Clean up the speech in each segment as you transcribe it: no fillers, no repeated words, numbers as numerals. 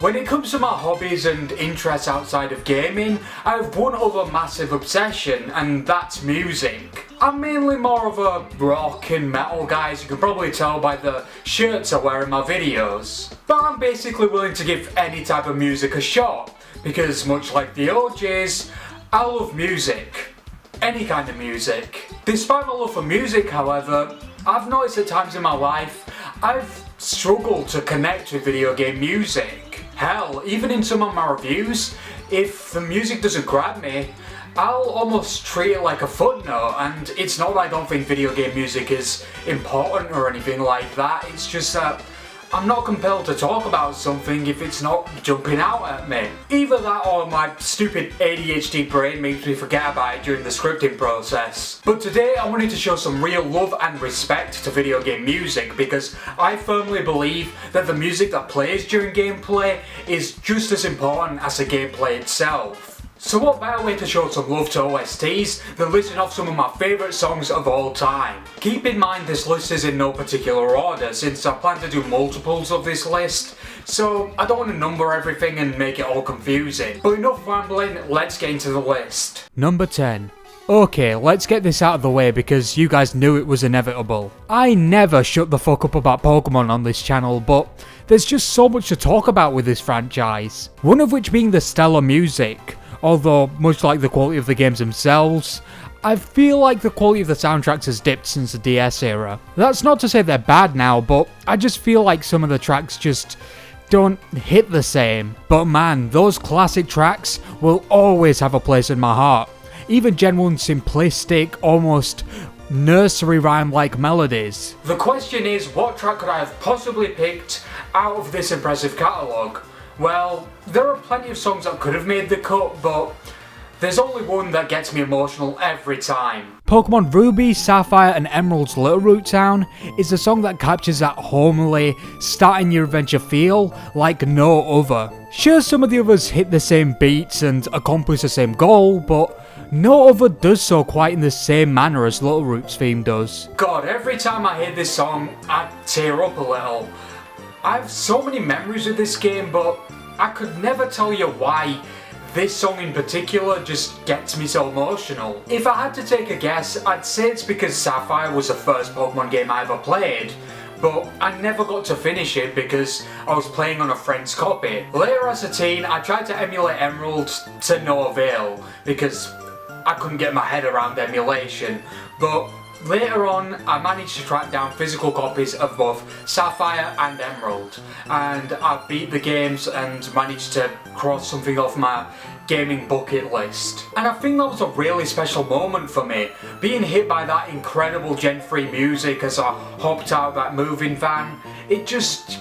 When it comes to my hobbies and interests outside of gaming, I have one other massive obsession, and that's music. I'm mainly more of a rock and metal guy, as you can probably tell by the shirts I wear in my videos. But I'm basically willing to give any type of music a shot, because much like the OJs, I love music. Any kind of music. Despite my love for music, however, I've noticed at times in my life I've struggled to connect with video game music. Hell, even in some of my reviews, if the music doesn't grab me, I'll almost treat it like a footnote, and it's not that I don't think video game music is important or anything like that, it's just that I'm not compelled to talk about something if it's not jumping out at me. Either that or my stupid ADHD brain makes me forget about it during the scripting process. But today I wanted to show some real love and respect to video game music, because I firmly believe that the music that plays during gameplay is just as important as the gameplay itself. So what better way to show some love to OSTs than listing off some of my favourite songs of all time. Keep in mind this list is in no particular order, since I plan to do multiples of this list, so I don't want to number everything and make it all confusing. But enough rambling, let's get into the list. Number 10. Okay, let's get this out of the way because you guys knew it was inevitable. I never shut the fuck up about Pokemon on this channel, but there's just so much to talk about with this franchise. One of which being the stellar music. Although, much like the quality of the games themselves, I feel like the quality of the soundtracks has dipped since the DS era. That's not to say they're bad now, but I just feel like some of the tracks just don't hit the same. But man, those classic tracks will always have a place in my heart. Even genuine simplistic, almost nursery rhyme-like melodies. The question is, what track could I have possibly picked out of this impressive catalogue? Well, there are plenty of songs that could have made the cut, but there's only one that gets me emotional every time. Pokemon Ruby, Sapphire and Emerald's Little Root Town is a song that captures that homely, starting your adventure feel like no other. Sure, some of the others hit the same beats and accomplish the same goal, but no other does so quite in the same manner as Little Root's theme does. God, every time I hear this song, I tear up a little. I have so many memories of this game, but I could never tell you why this song in particular just gets me so emotional. If I had to take a guess, I'd say it's because Sapphire was the first Pokemon game I ever played, but I never got to finish it because I was playing on a friend's copy. Later as a teen, I tried to emulate Emerald to no avail, because I couldn't get my head around emulation, but later on, I managed to track down physical copies of both Sapphire and Emerald, and I beat the games and managed to cross something off my gaming bucket list. And I think that was a really special moment for me, being hit by that incredible Gen 3 music as I hopped out of that moving van. It just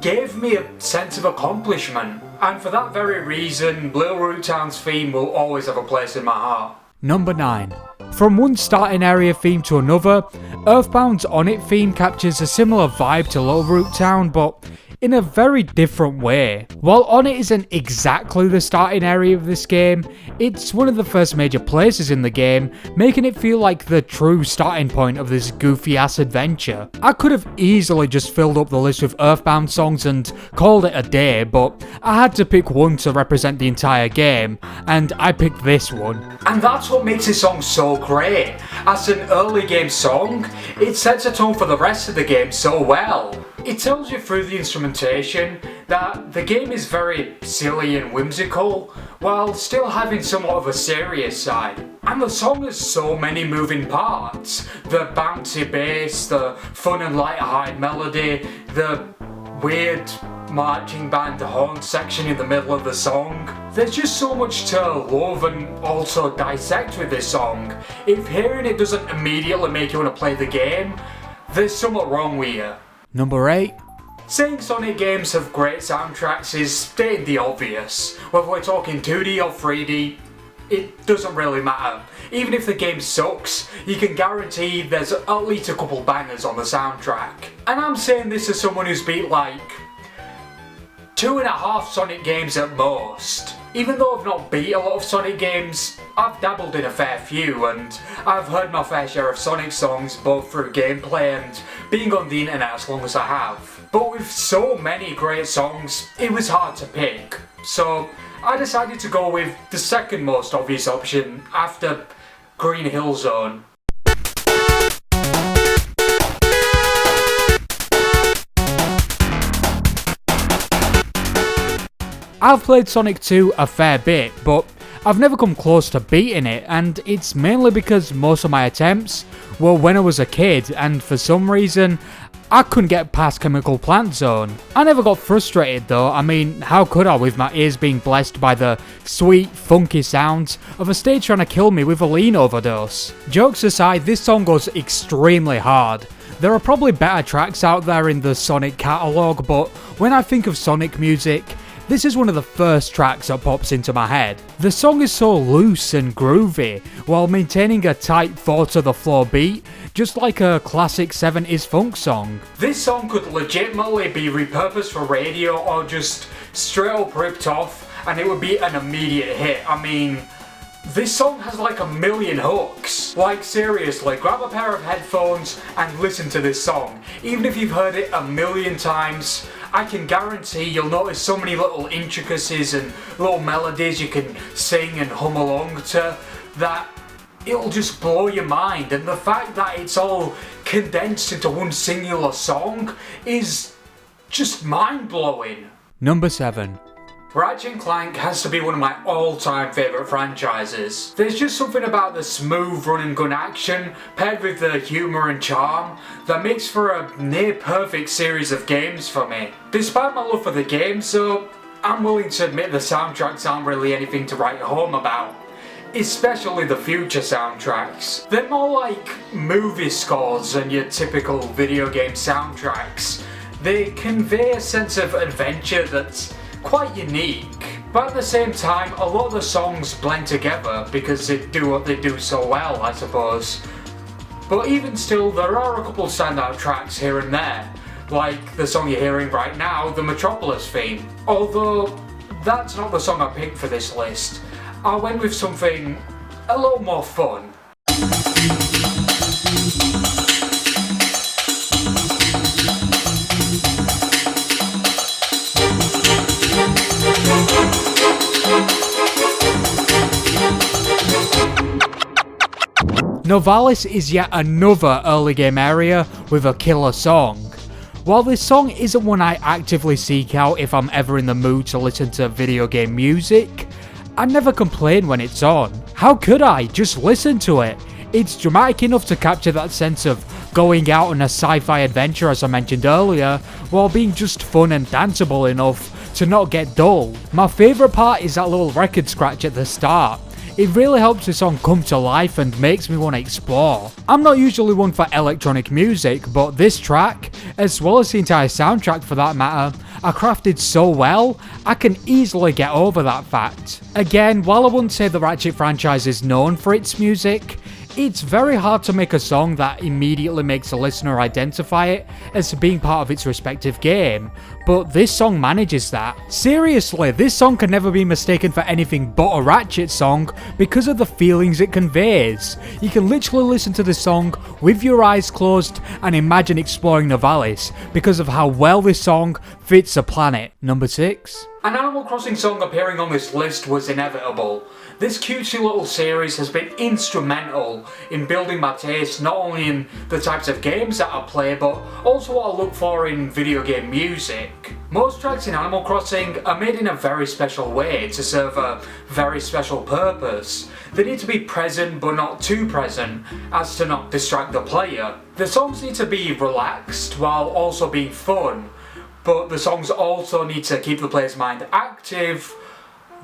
gave me a sense of accomplishment, and for that very reason, Little Root Town's theme will always have a place in my heart. Number 9. From one starting area theme to another, Earthbound's On It theme captures a similar vibe to Little Root Town, but in a very different way. While On It isn't exactly the starting area of this game, it's one of the first major places in the game, making it feel like the true starting point of this goofy ass adventure. I could have easily just filled up the list with Earthbound songs and called it a day, but I had to pick one to represent the entire game, and I picked this one. And that's what makes this song so great. As an early game song, it sets a tone for the rest of the game so well. It tells you through the instrumentation that the game is very silly and whimsical, while still having somewhat of a serious side. And the song has so many moving parts. The bouncy bass, the fun and light-hearted melody, the weird marching band horn section in the middle of the song. There's just so much to love and also dissect with this song. If hearing it doesn't immediately make you want to play the game, there's somewhat wrong with you. Number 8. Saying Sonic games have great soundtracks is stating the obvious. Whether we're talking 2D or 3D, it doesn't really matter. Even if the game sucks, you can guarantee there's at least a couple bangers on the soundtrack. And I'm saying this as someone who's beat like 2.5 Sonic games at most. Even though I've not beat a lot of Sonic games, I've dabbled in a fair few, and I've heard my fair share of Sonic songs both through gameplay and being on the internet as long as I have. but with so many great songs, it was hard to pick. So I decided to go with the second most obvious option after Green Hill Zone. I've played Sonic 2 a fair bit, but I've never come close to beating it, and it's mainly because most of my attempts were when I was a kid, and for some reason, I couldn't get past Chemical Plant Zone. I never got frustrated though. I mean, how could I with my ears being blessed by the sweet, funky sounds of a stage trying to kill me with a lean overdose? Jokes aside, this song goes extremely hard. There are probably better tracks out there in the Sonic catalogue, but when I think of Sonic music, this is one of the first tracks that pops into my head. The song is so loose and groovy, while maintaining a tight 4-to-the-floor beat, just like a classic 70s funk song. This song could legitimately be repurposed for radio or just straight up ripped off, and it would be an immediate hit. I mean, this song has like a million hooks. Like seriously, grab a pair of headphones and listen to this song. Even if you've heard it a million times, I can guarantee you'll notice so many little intricacies and little melodies you can sing and hum along to that it'll just blow your mind. And the fact that it's all condensed into one singular song is just mind-blowing. Number 7. Ratchet Clank has to be one of my all-time favourite franchises. There's just something about the smooth run-and-gun action paired with the humour and charm that makes for a near-perfect series of games for me. Despite my love for the game, so I'm willing to admit the soundtracks aren't really anything to write home about. Especially the future soundtracks. They're more like movie scores than your typical video game soundtracks. They convey a sense of adventure that's quite unique, but at the same time a lot of the songs blend together because they do what they do so well, I suppose. But even still, there are a couple of standout tracks here and there, like the song you're hearing right now, the Metropolis theme. Although that's not the song I picked for this list, I went with something a little more fun. Novalis is yet another early game area with a killer song. While this song isn't one I actively seek out if I'm ever in the mood to listen to video game music, I never complain when it's on. How could I? Just listen to it. It's dramatic enough to capture that sense of going out on a sci-fi adventure as I mentioned earlier, while being just fun and danceable enough to not get dull. My favourite part is that little record scratch at the start. It really helps the song come to life and makes me want to explore. I'm not usually one for electronic music, but this track, as well as the entire soundtrack for that matter, are crafted so well, I can easily get over that fact. Again, while I wouldn't say the Ratchet franchise is known for its music, it's very hard to make a song that immediately makes a listener identify it as being part of its respective game, but this song manages that. Seriously, this song can never be mistaken for anything but a Ratchet song because of the feelings it conveys. You can literally listen to this song with your eyes closed and imagine exploring Novalis because of how well this song fits the planet. Number 6. An Animal Crossing song appearing on this list was inevitable. This cutesy little series has been instrumental in building my taste not only in the types of games that I play but also what I look for in video game music. Most tracks in Animal Crossing are made in a very special way to serve a very special purpose. They need to be present but not too present as to not distract the player. The songs need to be relaxed while also being fun, but the songs also need to keep the player's mind active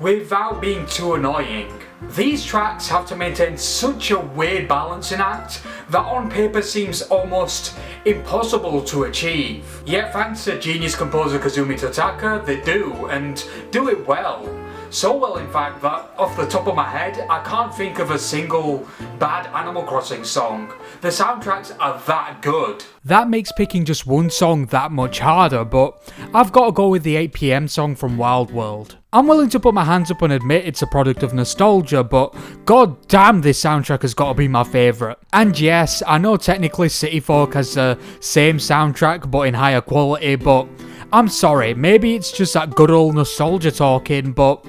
without being too annoying. These tracks have to maintain such a weird balancing act that on paper seems almost impossible to achieve. Yet thanks to genius composer Kazumi Totaka, they do, and do it well. So well in fact that off the top of my head I can't think of a single bad Animal Crossing song. The soundtracks are that good. That makes picking just one song that much harder, but I've got to go with the 8pm song from Wild World. I'm willing to put my hands up and admit it's a product of nostalgia, but god damn this soundtrack has got to be my favourite. And yes, I know technically City Folk has the same soundtrack but in higher quality, but I'm sorry, maybe it's just that good old nostalgia talking, but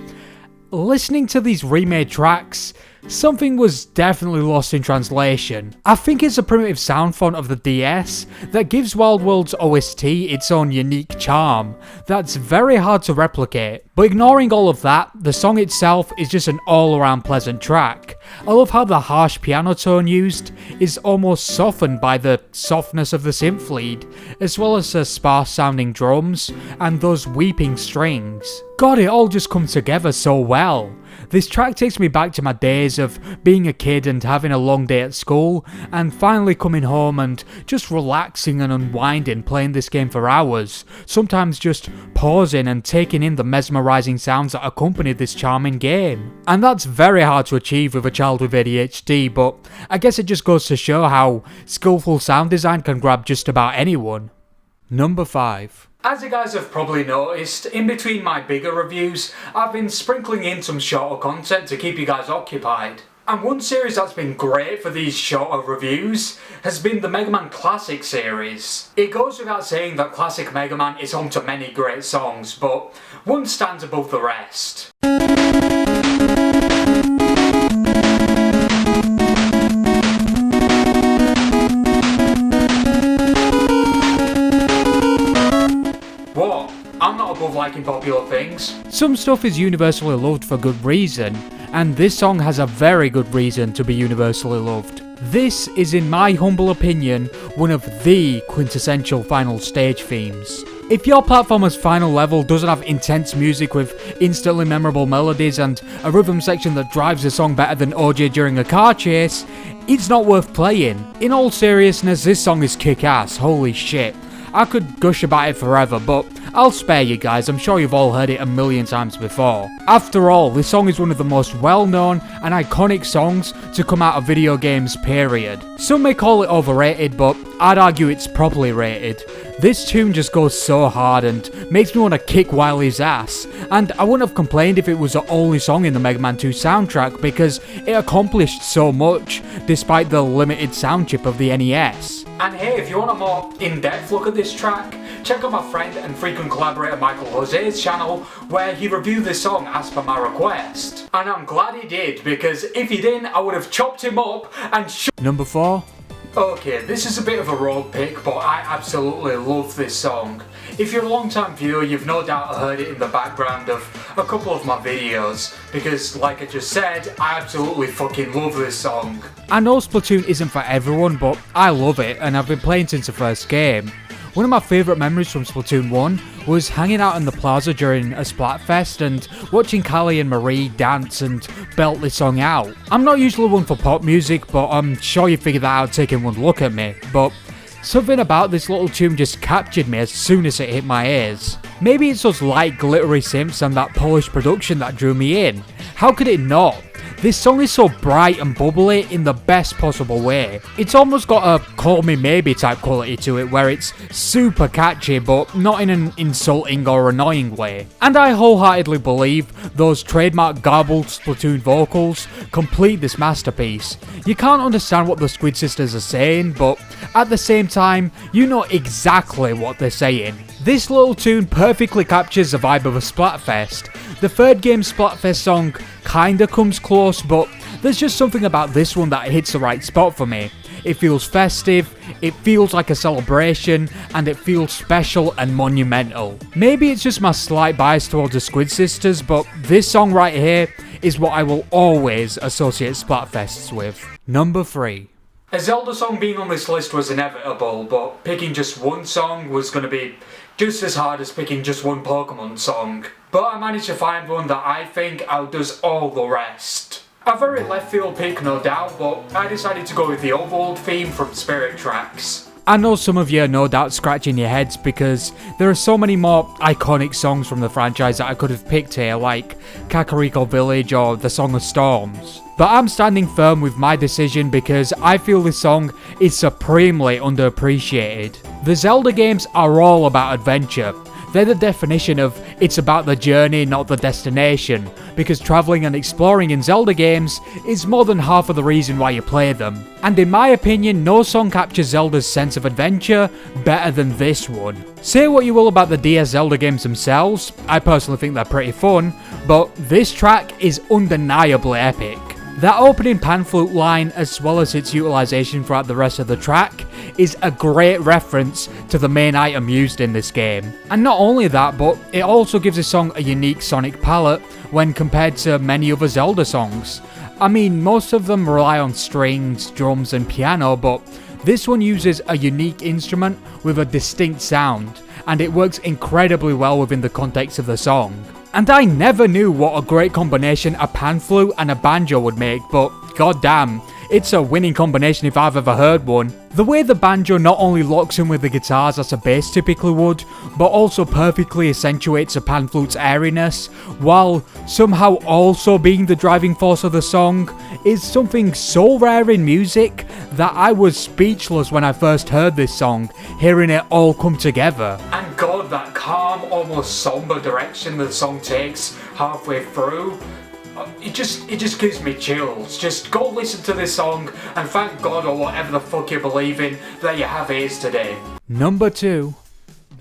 listening to these remade tracks, something was definitely lost in translation. I think it's a primitive sound font of the DS that gives Wild World's OST its own unique charm that's very hard to replicate. But ignoring all of that, the song itself is just an all-around pleasant track. I love how the harsh piano tone used is almost softened by the softness of the synth lead, as well as the sparse sounding drums and those weeping strings. God, it all just comes together so well. This track takes me back to my days of being a kid and having a long day at school, and finally coming home and just relaxing and unwinding playing this game for hours, sometimes just pausing and taking in the mesmerising sounds that accompany this charming game. And that's very hard to achieve with a child with ADHD, but I guess it just goes to show how skillful sound design can grab just about anyone. Number 5. As you guys have probably noticed, in between my bigger reviews, I've been sprinkling in some shorter content to keep you guys occupied. And one series that's been great for these shorter reviews has been the Mega Man Classic series. It goes without saying that Classic Mega Man is home to many great songs, but one stands above the rest. What? I'm not above liking popular things. Some stuff is universally loved for good reason, and this song has a very good reason to be universally loved. This is, in my humble opinion, one of the quintessential final stage themes. If your platformer's final level doesn't have intense music with instantly memorable melodies and a rhythm section that drives the song better than OJ during a car chase, it's not worth playing. In all seriousness, this song is kick-ass, holy shit. I could gush about it forever, but I'll spare you guys, I'm sure you've all heard it a million times before. After all, this song is one of the most well-known and iconic songs to come out of video games, period. Some may call it overrated, but I'd argue it's properly rated. This tune just goes so hard and makes me want to kick Wily's ass, and I wouldn't have complained if it was the only song in the Mega Man 2 soundtrack because it accomplished so much despite the limited sound chip of the NES. And hey, if you want a more in-depth look at this track, check out my friend and frequent collaborator Michael Jose's channel where he reviewed this song as per my request. And I'm glad he did, because if he didn't, I would have chopped him up and Number 4. Okay, this is a bit of a road pick, but I absolutely love this song. If you're a long-time viewer, you've no doubt heard it in the background of a couple of my videos, because like I just said, I absolutely fucking love this song. I know Splatoon isn't for everyone, but I love it, and I've been playing since the first game. One of my favourite memories from Splatoon 1 was hanging out in the plaza during a Splatfest and watching Callie and Marie dance and belt this song out. I'm not usually one for pop music, but I'm sure you figured that out taking one look at me, but something about this little tune just captured me as soon as it hit my ears. Maybe it's those light glittery synths and that polished production that drew me in. How could it not? This song is so bright and bubbly in the best possible way. It's almost got a call me maybe type quality to it where it's super catchy but not in an insulting or annoying way. And I wholeheartedly believe those trademark garbled Splatoon vocals complete this masterpiece. You can't understand what the Squid Sisters are saying, but at the same time, you know exactly what they're saying. This little tune perfectly captures the vibe of a Splatfest. The third game's Splatfest song kinda comes close, but there's just something about this one that hits the right spot for me. It feels festive, it feels like a celebration, and it feels special and monumental. Maybe it's just my slight bias towards the Squid Sisters, but this song right here is what I will always associate Splatfests with. Number 3. A Zelda song being on this list was inevitable, but picking just one song was going to be just as hard as picking just one Pokemon song. But I managed to find one that I think outdoes all the rest. A very left field pick, no doubt, but I decided to go with the Overworld theme from Spirit Tracks. I know some of you are no doubt scratching your heads because there are so many more iconic songs from the franchise that I could have picked here, like Kakariko Village or The Song of Storms. But I'm standing firm with my decision because I feel this song is supremely underappreciated. The Zelda games are all about adventure. They're the definition of it's about the journey, not the destination, because travelling and exploring in Zelda games is more than half of the reason why you play them. And in my opinion, no song captures Zelda's sense of adventure better than this one. Say what you will about the DS Zelda games themselves, I personally think they're pretty fun, but this track is undeniably epic. That opening pan flute line, as well as its utilisation throughout the rest of the track, is a great reference to the main item used in this game. And not only that, but it also gives the song a unique sonic palette when compared to many other Zelda songs. I mean, most of them rely on strings, drums and piano, but this one uses a unique instrument with a distinct sound, and it works incredibly well within the context of the song. And I never knew what a great combination a pan flute and a banjo would make, but goddamn, it's a winning combination if I've ever heard one. The way the banjo not only locks in with the guitars as a bass typically would, but also perfectly accentuates a pan flute's airiness, while somehow also being the driving force of the song, is something so rare in music that I was speechless when I first heard this song, hearing it all come together. And God, that calm, almost somber direction the song takes halfway through, it just gives me chills. Just go listen to this song and thank God or whatever the fuck you believe in that you have ears today. Number 2.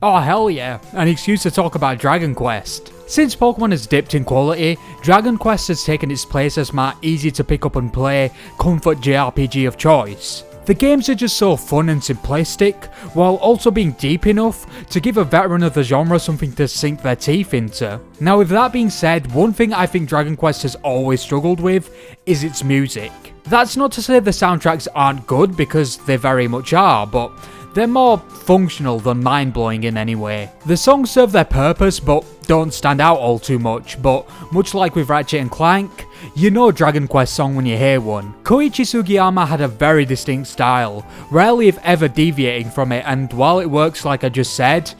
Oh hell yeah, an excuse to talk about Dragon Quest. Since Pokemon has dipped in quality, Dragon Quest has taken its place as my easy to pick up and play comfort JRPG of choice. The games are just so fun and simplistic, while also being deep enough to give a veteran of the genre something to sink their teeth into. Now with that being said, one thing I think Dragon Quest has always struggled with is its music. That's not to say the soundtracks aren't good, because they very much are, but they're more functional than mind-blowing in any way. The songs serve their purpose but don't stand out all too much, but much like with Ratchet and Clank, you know a Dragon Quest song when you hear one. Koichi Sugiyama had a very distinct style, rarely if ever deviating from it, and while it works like I just said,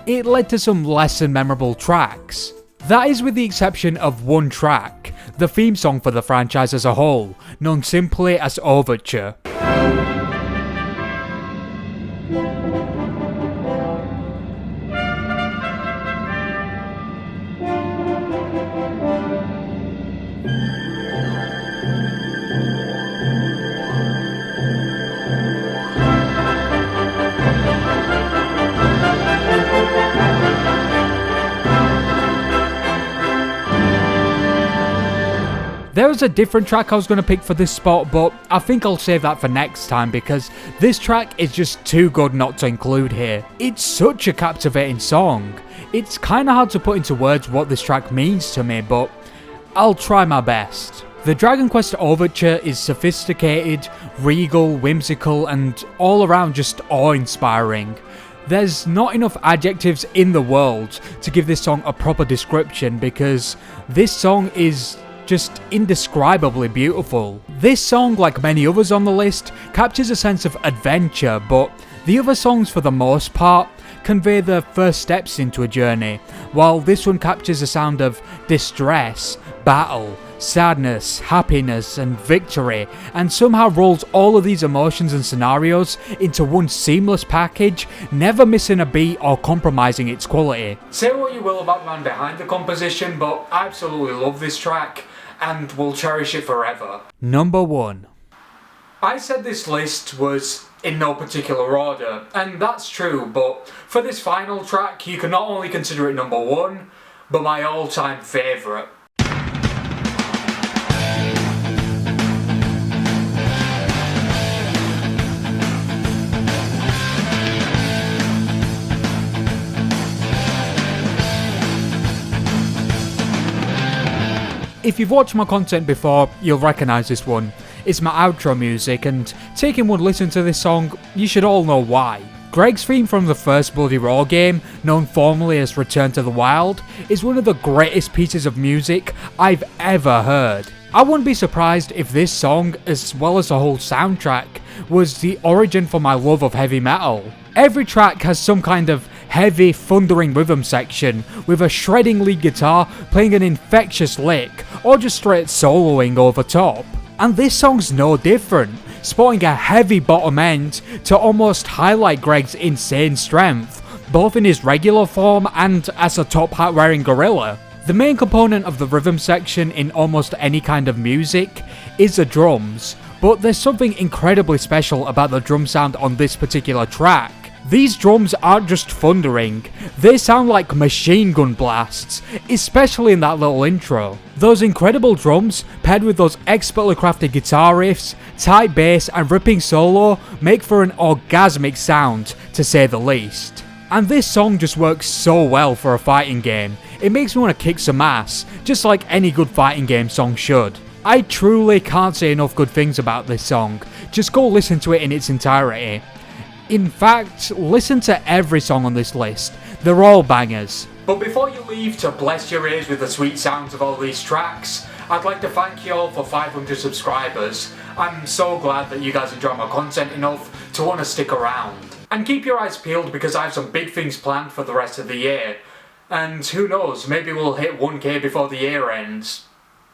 it led to some less than memorable tracks. That is with the exception of one track, the theme song for the franchise as a whole, known simply as Overture. There was a different track I was going to pick for this spot, but I think I'll save that for next time because this track is just too good not to include here. It's such a captivating song. It's kinda hard to put into words what this track means to me, but I'll try my best. The Dragon Quest Overture is sophisticated, regal, whimsical, and all around just awe-inspiring. There's not enough adjectives in the world to give this song a proper description because this song is just indescribably beautiful. This song, like many others on the list, captures a sense of adventure, but the other songs for the most part convey the first steps into a journey, while this one captures a sound of distress, battle, sadness, happiness and victory, and somehow rolls all of these emotions and scenarios into one seamless package, never missing a beat or compromising its quality. Say what you will about the man behind the composition, but I absolutely love this track and will cherish it forever. Number 1. I said this list was in no particular order, and that's true, but for this final track you can not only consider it number 1, but my all-time favourite. If you've watched my content before, you'll recognise this one. It's my outro music, and taking one listen to this song, you should all know why. Greg's theme from the first Bloody Roar game, known formally as Return to the Wild, is one of the greatest pieces of music I've ever heard. I wouldn't be surprised if this song, as well as the whole soundtrack, was the origin for my love of heavy metal. Every track has some kind of heavy, thundering rhythm section, with a shredding lead guitar playing an infectious lick, or just straight soloing over top. And this song's no different, sporting a heavy bottom end to almost highlight Greg's insane strength, both in his regular form and as a top hat wearing gorilla. The main component of the rhythm section in almost any kind of music is the drums, but there's something incredibly special about the drum sound on this particular track. These drums aren't just thundering, they sound like machine gun blasts, especially in that little intro. Those incredible drums, paired with those expertly crafted guitar riffs, tight bass and ripping solo, make for an orgasmic sound, to say the least. And this song just works so well for a fighting game. It makes me want to kick some ass, just like any good fighting game song should. I truly can't say enough good things about this song, just go listen to it in its entirety. In fact, listen to every song on this list, they're all bangers. But before you leave to bless your ears with the sweet sounds of all these tracks, I'd like to thank you all for 500 subscribers. I'm so glad that you guys enjoy my content enough to want to stick around. And keep your eyes peeled because I have some big things planned for the rest of the year. And who knows, maybe we'll hit 1k before the year ends.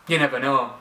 You never know.